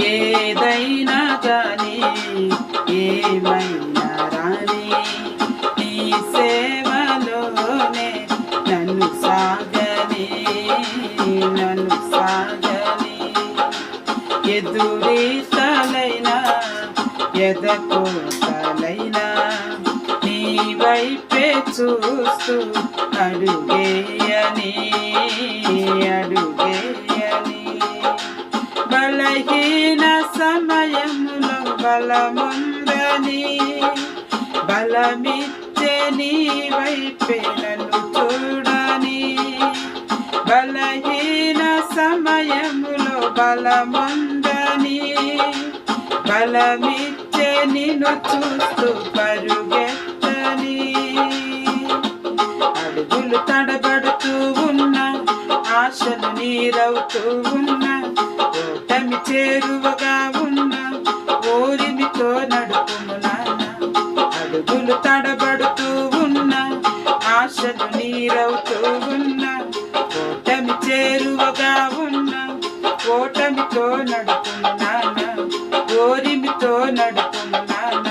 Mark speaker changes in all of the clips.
Speaker 1: ఏదైనా గాని ఏమైనా రాని నీ సేవలోనే నన్ను సాగని ఎదురీతలైనా ఎదకోతలైనా నీ వైపే చూస్తూ అడుగేయని బలహీన సమయములో బలముందని బలమిచ్చే నీ వైపే నన్ను చూడని బలహీన సమయములో బలముందని బలమిచ్చే నిన్ను చూస్తూ పరుగెత్తని అడుగులు తడబడుతూ ఉన్నా ఆశలు నీరవుతూ ఉన్నా ఓటమి చేరువగా ఉన్నా ఓరిమితో నడుపుము నాన్న అడుగులు తడబడుతూ ఉన్నా ఆశలు నీరవుతూ ఉన్నా ఓటమి చేరువగా ఉన్నా ఓటమితో నడుపుము నాన్న ఓరిమితో నడుపుము నాన్న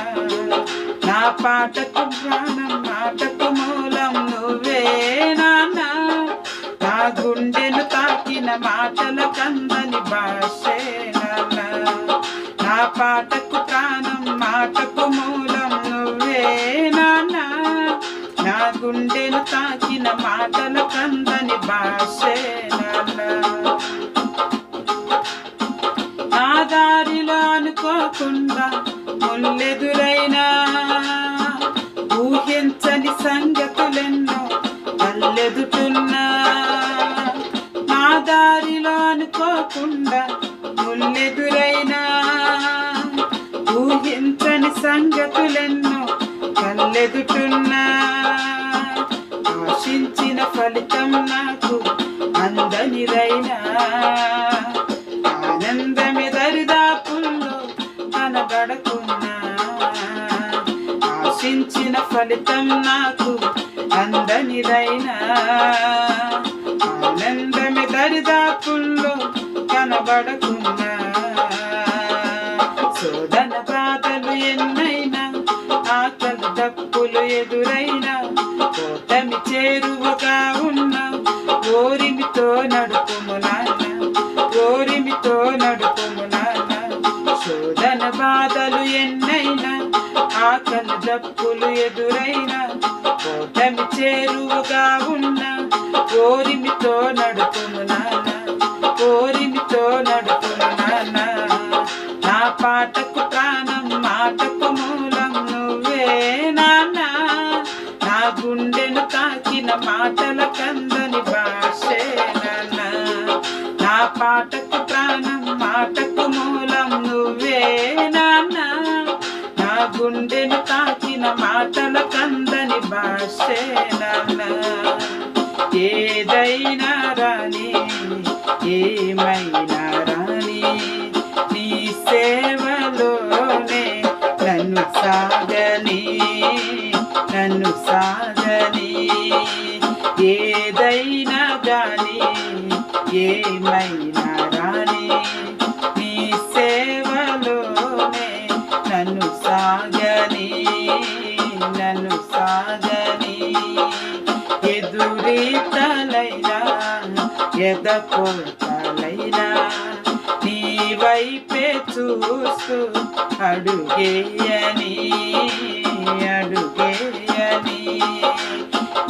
Speaker 1: నా పాటకు ప్రాణం మాటకు మూలం నువ్వే నాన్న నా గుండెను తాకిన మాటల కందని భాషే నాన్న నా పాటకు ప్రాణం మాటకు మూలం నువ్వే నాన్న నా గుండెను తాకిన మాటల కందని భాషే నాన్న నా దారిలో అనుకోకుండా ముల్లెదురైనా ఊహించని సంగతులెన్నో కళ్ళెదుటున్నా నా దారిలో అనుకోకుండా ముల్లెదురైనా ఊహించని సంగతులెన్నో కళ్ళెదుటున్నా ఆశించిన ఫలితం నాకు అందనిరైనా ఆనందమే దరిదాపుల్లో కనబడకున్నా ఆశించిన ఫలితం నాకు అందనిదైనా ఆనందమే దరిదాపుల్లో కనబడకున్నా శోధన బాధలు ఎన్నైనా ఆకలి దప్పులు ఎదురైనా ఓటమి చేరువగా ఉన్నా ఓరిమితో నడుపుము నాన్న ఓరిమితో నడుపుము నాన్న శోధన బాధలు ఎన్నైనా ఆకలి దప్పులు ఎదురైనా ఓటమి చేరువగా ఉన్నా ఓరిమితో నడుపుము నాన్న ఓరిమితో నడుపుము నాన్న నా పాటకు ప్రాణం మాటకు మూలం నువ్వే నాన్న నా గుండెను తాకిన మాటల కందని భాషే నాన్న నా పాటకు ప్రాణం మాటకు మూలం నువ్వే నాన్న నా గుండెను తాకిన మాటల కందని భాషే నాన్న ఏదైనా రాని ఏమైనా రాని నీ సేవలోనే నన్ను సాగని ఏదైనా గాని ఏమైనా రాని నీ సేవలోనే నన్ను సాగని ఎదురీతలైనా ఎదకోతలైనా నీ వైపే చూస్తూ అడుగేయని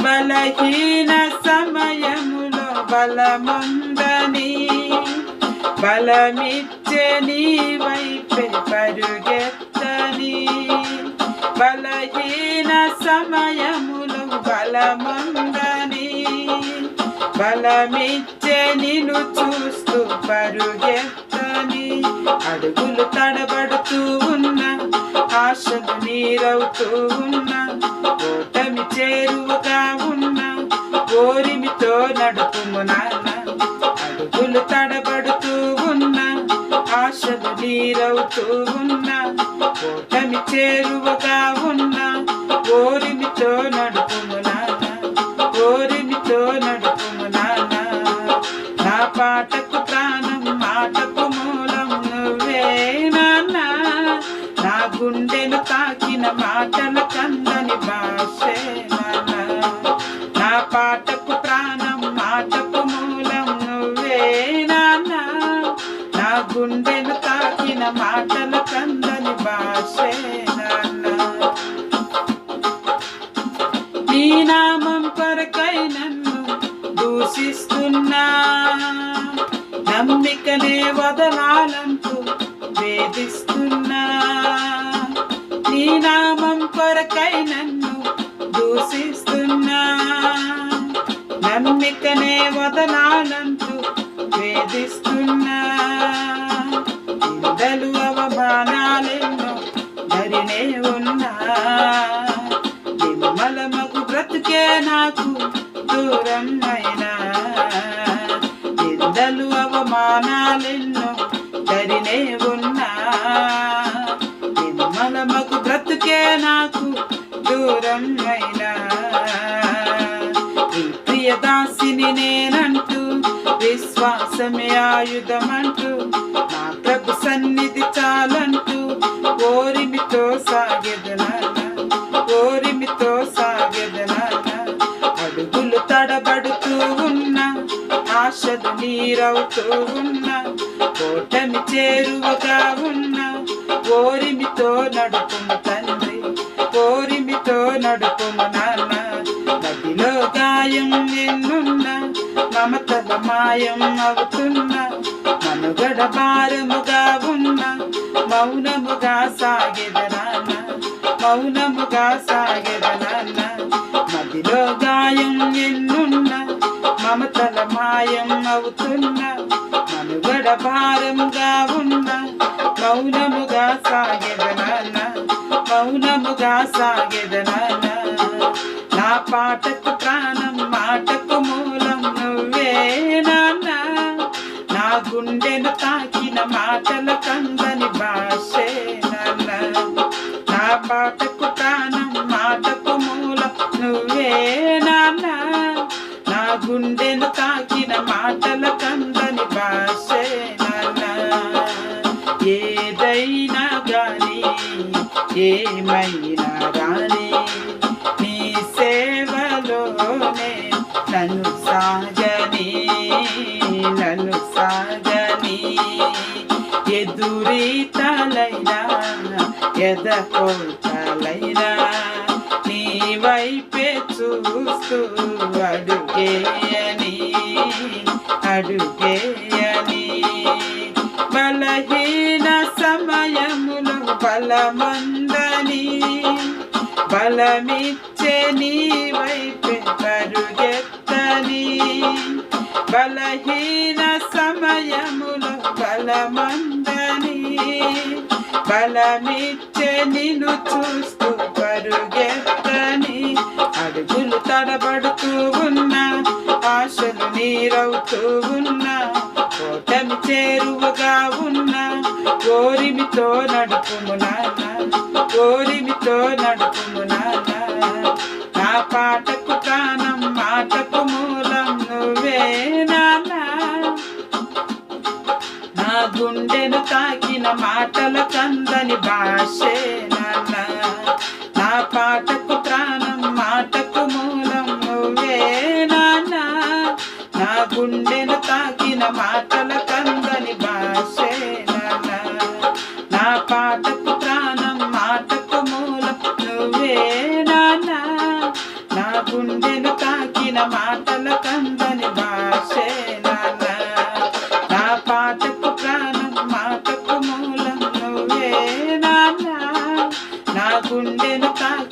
Speaker 1: బలహీన సమయములో బలముందని బలమిచ్చే నీ వైపే పరుగెత్తని బలహీన సమయములో బలముందని బలమిచ్చే నిన్ను చూస్తూ పరుగెత్తని అడుగులు తడబడుతూ ఉన్నా ఆశలు నీరవుతూ ఉన్నా ఓటమి చేరువగా ఉన్నా ఓరిమితో నడుపుము నాన్న అడుగులు తడబడుతూ ఉన్నా ఆశలు నీరవుతూ ఉన్నా ఓటమి చేరువగా ఉన్నా ఓరిమితో నడుపుము నాన్న ఓరిమితో నడుపుము నాన్న నా పాటకు ప్రాణం మాటకు మూలం నువ్వే గుండెను తాకిన మాటల కందని భాషే నాన్న. నా పాటకు ప్రాణం మాటకు మూలం నువ్వే నాన్న. నా గుండెను తాకిన మాటల కందని భాషే నాన్న. నీ నామం కొరకై నన్ను దూషిస్తున్నా, నమ్మికనే వదలాలంటూ వేధిస్తున్నా. నీ నామం కొరకై నన్ను దూషిస్తున్నా, నమ్మికనే వదలాలంటూ వేధిస్తున్నా. నిందలు అవమానాలెన్నో ధరినే ఉన్నా, నిమ్మలమగు బ్రతుకే నాకు దూరం అయినా. నిందలు అవమానాలెన్నో ధరినే ఉన్నా, నిమ్మలమగు బ్రతుకే నాకు దూరం అయినా. ఈ ప్రియదాసిని నేనంటూ విశ్వాసమే ఆయుధమంటూ, నా ప్రభు సన్నిధి చాలంటూ ఓరిమితో సాగెదనాన్న, ఓరిమితో సాగెదనాన్న. అడుగులు తడబడుతూ ఉన్నా, ఆశలు నీరవుతూ ఉన్నా, ఓటమి చేరువగా ఉన్నా, ఓరిమితో నడుపుము తండ్రి, ఓరిమితో నడుపుము నాన్న. నదిలో గాయం ఎన్నున్నా, మమతల మాయం అవుతున్నా, మనుగడ భారముగా ఉన్నా, మౌనముగా సాగెదనాన్న, మౌనముగా సాగెదనాన్న. మదిలో గాయం ఎన్నున్నా, మమతల మాయం అవుతున్నా, మనుగడ భారముగా ఉన్నా, మౌనముగా సాగెదనాన్న, మౌనముగా సాగెదనాన్న. నా పాటకు ప్రాణం మాటకు మూలం నువ్వే నాన్న. నా గుండెను తాకిన మాటల కందని భాషే నాన్న. నా పాటకు ప్రాణం మాటకు మూలం నువ్వే నాన్న. నా గుండెను తాకిన మాటల కందని భాషే నాన్న. ఏదైనా గాని ఏమైనా రాని, నీ సేవలోనే నన్ను సాగని, నన్ను సాగని. ఎదురీతలైనా ఎదకోతలైనా, నీ వైపే చూస్తూ అడుగేయని, అడుగేయని. బలహీన సమయములో బలమందని, బలమిచ్చే నీ వైపే పరుగెత్తని. బలహీన సమయములో బలమందని, బలమిచ్చే నిన్ను చూస్తూ పరుగెత్తని. అడుగులు తడబడుతూ ఉన్నా, ఆశలు నీరవుతూ ఉన్నా, ఓటమి చేరువగా ఉన్నా, ఓరిమితో నడుపుము నాన్న, ఓరిమితో నడుపుము నాన్న. నా పాటకు ప్రాణం మాటకు మూలం నువ్వే నాన్న. నా గుండెను తాకిన మాటల కందని భాషే నాన్న. నా పాటకు ప్రాణం మాటకు మూలం నువ్వే నాన్న. నా గుండెను తాకిన మాటల కందని భాషే నాన్న. నా పాటకు ప్రాణం మాటకు మూలం నువ్వే నాన్న. నా గుండెను తాకిన మాటల కందని భాషే నాన్న. నా పాటకు ప్రాణం మాటకు మూలం నువ్వే నాన్న. నా గుండెను తాకి